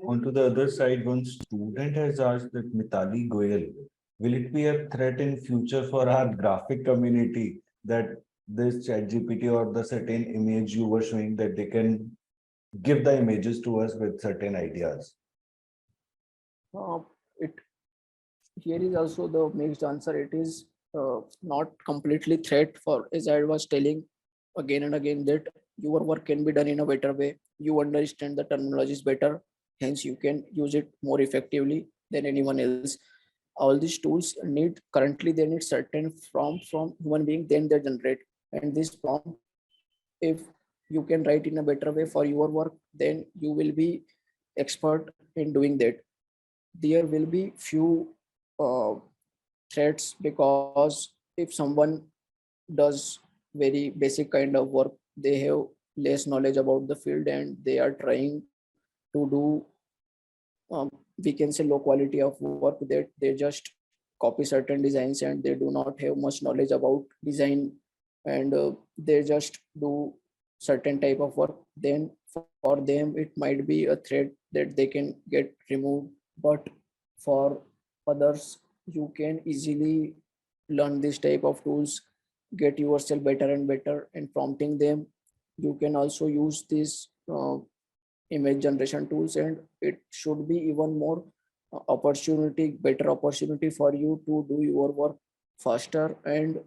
onto the other side, one student has asked that Mitali Goyal, will it be a threat in future for our graphic community that this Chat GPT or the certain image you were showing, that they can give the images to us with certain ideas? It here is also the mixed answer. It is not completely threat, for as I was telling again and again, that your work can be done in a better way. You understand the terminologies better, hence you can use it more effectively than anyone else. All these tools need, currently they need certain prompt from human being, then they generate. And this prompt, if you can write in a better way for your work, then you will be expert in doing that. There will be few uh, threats, because if someone does very basic kind of work, they have less knowledge about the field, and they are trying to do we can say low quality of work, that they just copy certain designs and they do not have much knowledge about design, and they just do certain type of work, then for them it might be a threat that they can get removed. But for others, you can easily learn this type of tools, get yourself better and better in prompting them. You can also use this image generation tools, and it should be even more better opportunity for you to do your work faster and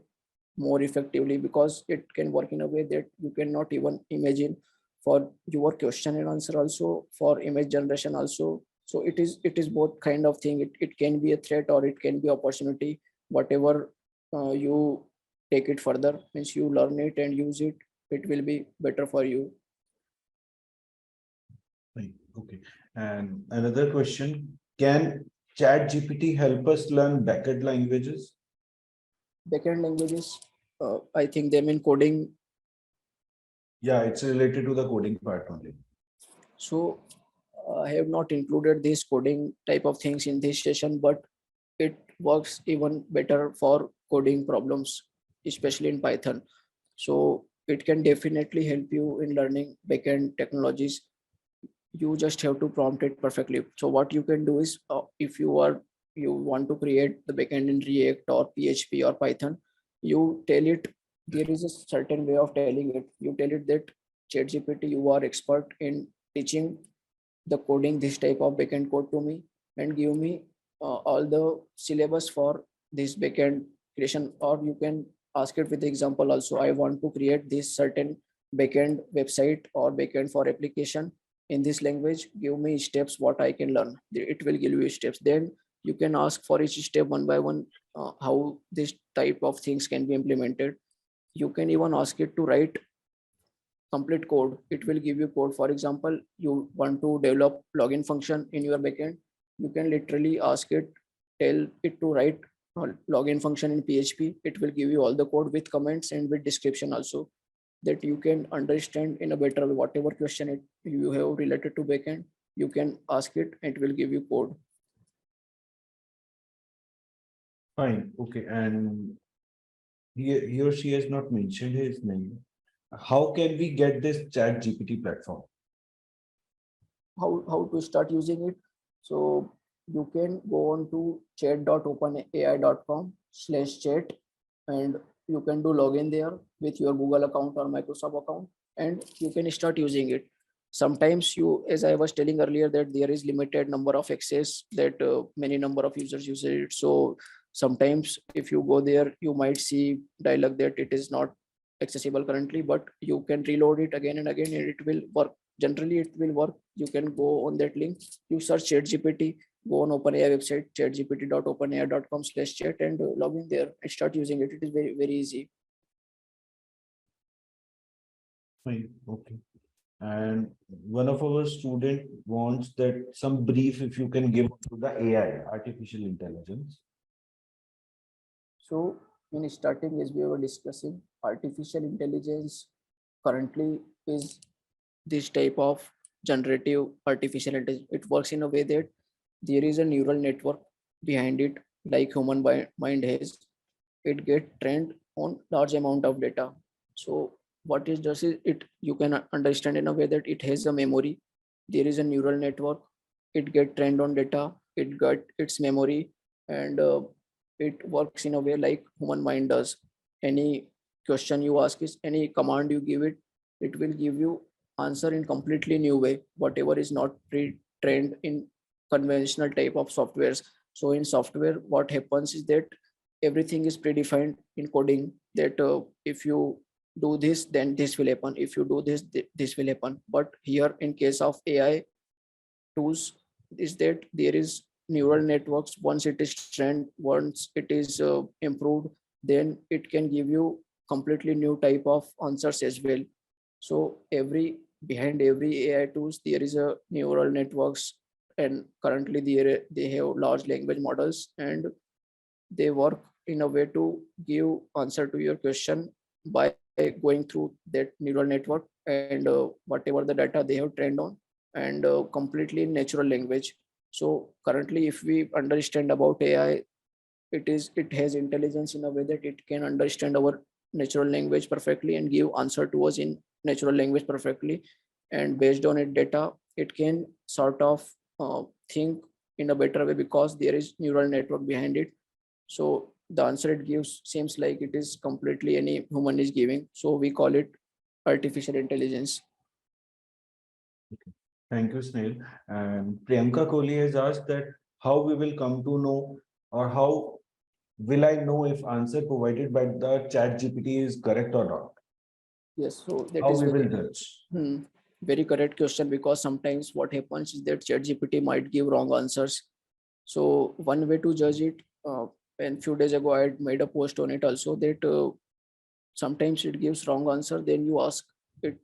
more effectively, because it can work in a way that you cannot even imagine. for your question and answer also, for image generation also. So it is both kind of thing. It can be a threat or it can be opportunity, whatever you take it further, means you learn it and use it, it will be better for you. Right. Okay. And another question, can Chat GPT help us learn backend languages? Backend languages, I think they mean coding. Yeah, it's related to the coding part only. So I have not included this coding type of things in this session, but it works even better for coding problems, especially in Python. So it can definitely help you in learning backend technologies. You just have to prompt it perfectly. So what you can do is, if you want to create the backend in React or PHP or Python, you tell it, there is a certain way of telling it. You tell it that ChatGPT, you are expert in teaching the coding this type of backend code to me, and give me all the syllabus for this backend creation. Or you can ask it with the example also, I want to create this certain backend website or backend for application in this language, give me steps what I can learn. It will give you steps. Then you can ask for each step one by one, how this type of things can be implemented. You can even ask it to write complete code. It will give you code. For example, you want to develop login function in your backend, you can literally ask it, tell it to write login function in PHP. It will give you all the code with comments and with description also, that you can understand in a better way. Whatever question you have related to backend, you can ask it, and it will give you code. Fine. Okay. And he or she has not mentioned his name. How can we get this Chat GPT platform? How to start using it? So you can go on to chat.openai.com/chat, and you can do login there with your Google account or Microsoft account, and you can start using it. Sometimes you, as I was telling earlier, that there is limited number of access, that many number of users use it. So sometimes if you go there, you might see dialog that it is not accessible currently, but you can reload it again and again, and it will work. Generally it will work. You can go on that link, you search Chat GPT, go on OpenAI website, chatgpt.openai.com/chat, and log in there and start using it. It is very, very easy. Fine. Okay. And one of our student wants that some brief, if you can give to the AI, artificial intelligence. So in starting, as we were discussing, artificial intelligence currently is this type of generative artificial intelligence. It works in a way that there is a neural network behind it, like human mind has. It get trained on large amount of data. So what it does is, it, you can understand in a way that it has a memory. There is a neural network. It get trained on data. It got its memory, and it works in a way like human mind does. Any question you ask, is any command you give it, it will give you answer in completely new way, whatever is not pre-trained in conventional type of softwares. So in software, what happens is that everything is predefined in coding, that if you do this, then this will happen. If you do this, this will happen. But here in case of AI tools, is that there is neural networks. Once it is trained, once it is improved, then it can give you completely new type of answers as well. So behind every AI tools, there is a neural networks, and currently they have large language models, and they work in a way to give answer to your question by going through that neural network, and whatever the data they have trained on, and completely natural language. So currently, if we understand about AI, it has intelligence in a way that it can understand our natural language perfectly and give answer to us in natural language perfectly. And based on it data, it can sort of think in a better way, because there is neural network behind it. So the answer it gives seems like it is completely any human is giving. So we call it artificial intelligence. Thank you, Snehil. And Priyanka Kohli has asked that how we will come to know, or how will I know if answer provided by the Chat GPT is correct or not? Yes, so that How is we will very judge? hmm, very correct question, because sometimes what happens is that Chat GPT might give wrong answers. So one way to judge it, and few days ago I had made a post on it also, that sometimes it gives wrong answer. Then you ask it,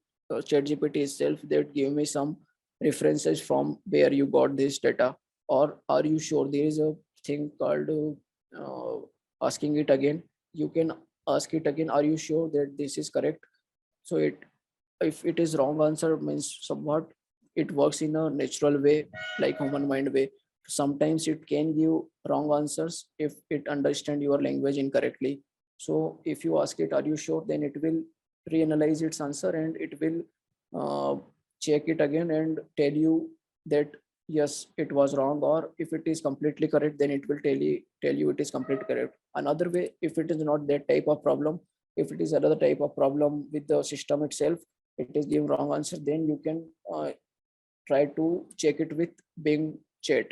Chat GPT itself, that give me some references from where you got this data, or are you sure? There is a thing called asking it again. You can ask it again, are you sure that this is correct? So it, if it is wrong answer, means somewhat it works in a natural way, like human mind way. Sometimes it can give wrong answers if it understand your language incorrectly. So if you ask it, are you sure, then it will reanalyze its answer, and it will check it again and tell you that yes, it was wrong, or if it is completely correct, then it will tell you it is completely correct. Another way, if it is not that type of problem, if it is another type of problem with the system itself, it is giving wrong answer, then you can try to check it with Bing Chat.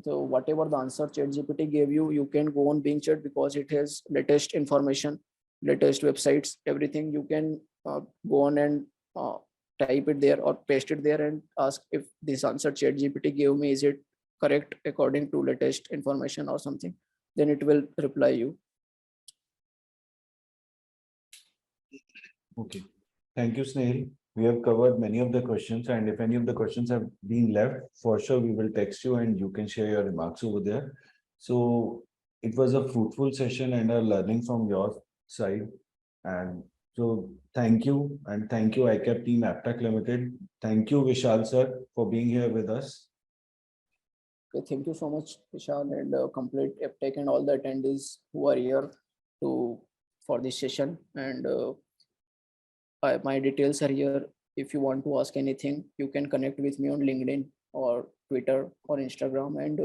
So whatever the answer Chat GPT gave you, you can go on Bing Chat, because it has latest information, latest websites, everything. You can go on and type it there or paste it there and ask if this answer Chat GPT gave me, is it correct according to latest information or something. Then it will reply you. Okay. Thank you, Snehil. We have covered many of the questions, and if any of the questions have been left, for sure we will text you and you can share your remarks over there. So it was a fruitful session and a learning from your side. And so thank you, and thank you ICAP team AppTech Limited. Thank you Vishal sir for being here with us. Okay, thank you so much, Vishal, and complete AppTech and all the attendees who are here to for this session. And my details are here. If you want to ask anything, you can connect with me on LinkedIn or Twitter or Instagram. And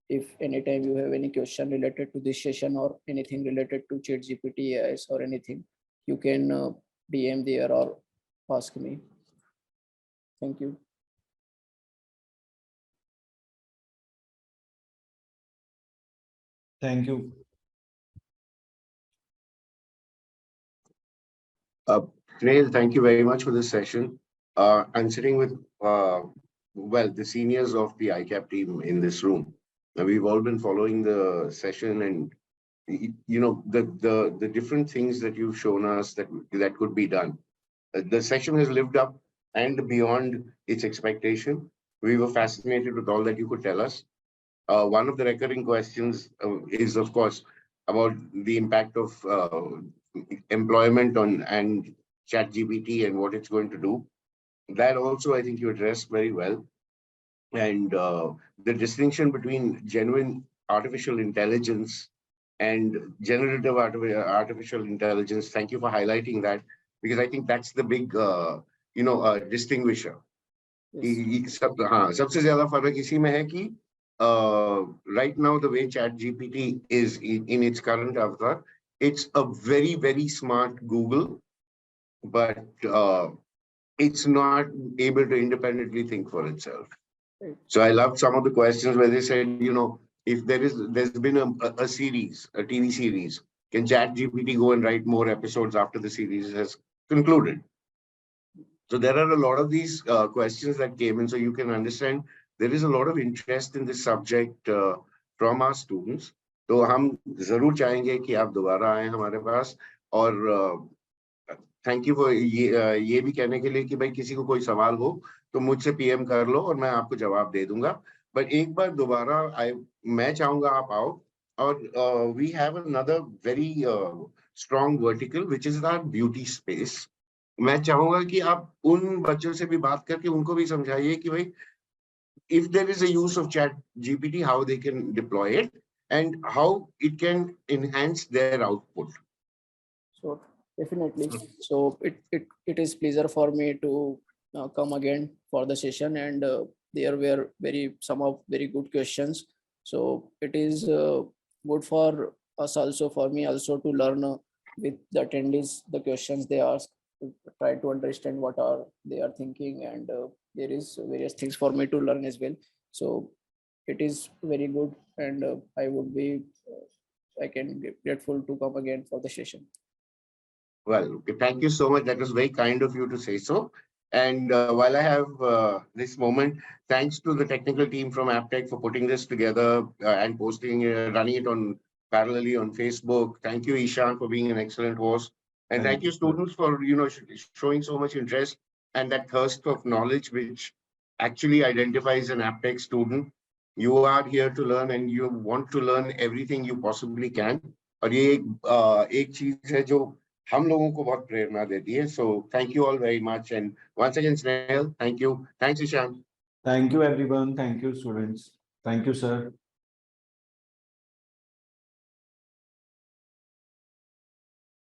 if anytime you have any question related to this session or anything related to ChatGPT, AIs or anything, you can DM there or ask me. Thank you. Thank you. Snehil, thank you very much for this session. I'm sitting with, well, the seniors of the ICAP team in this room. We've all been following the session, and you know the different things that you've shown us that could be done. The session has lived up and beyond its expectation. We were fascinated with all that you could tell us. One of the recurring questions is, of course, about the impact of employment on and Chat GPT and what it's going to do. That also, I think you addressed very well. And the distinction between genuine artificial intelligence and generative artificial intelligence. Thank you for highlighting that, because I think that's the big, distinguisher. Yes. सबसे ज्यादा फर्क इसी में है कि right now the way Chat GPT is in its current avatar, it's a very smart Google, but it's not able to independently think for itself. Right. So I loved some of the questions where they said, if there's been a series, a TV series, can Chat GPT go and write more episodes after the series has concluded? So there are a lot of these questions that came in, so you can understand there is a lot of interest in this subject from our students. तो हम जरूर चाहेंगे कि आप दोबारा आए हमारे पास, और थैंक यू फॉर ये भी कहने के लिए कि भाई किसी को कोई सवाल हो तो मुझसे पीएम कर लो और मैं आपको जवाब दे दूंगा. बट एक बार दोबारा मैं चाहूंगा आप आओ, और we have another very strong vertical which is our beauty space. मैं चाहूंगा कि आप उन बच्चों से भी बात करके उनको भी समझाइए कि भाई if there is a use of Chat GPT, how they can deploy it and how it can enhance their output. So definitely. So it is pleasure for me to come again for the session, and there were some of very good questions. So it is good for us also, for me also, to learn with the attendees the questions they ask, to try to understand what are they are thinking, and there is various things for me to learn as well. So it is very good, and I would be I can be grateful to come again for the session. Well, okay, thank you so much. That was very kind of you to say so. And while I have this moment, thanks to the technical team from AppTech for putting this together and posting, running it on parallelly on Facebook. Thank you, Ishan, for being an excellent host. And thank you, students, for showing so much interest and that thirst of knowledge, which actually identifies an AppTech student. You are here to learn and you want to learn everything you possibly can. और ये एक चीज है जो हम लोगों को बहुत प्रेरणा देती है. So thank you all very much. And once again, Snehil, thank you. Thanks, Ishan. Thank you, everyone. Thank you, students. Thank you, sir.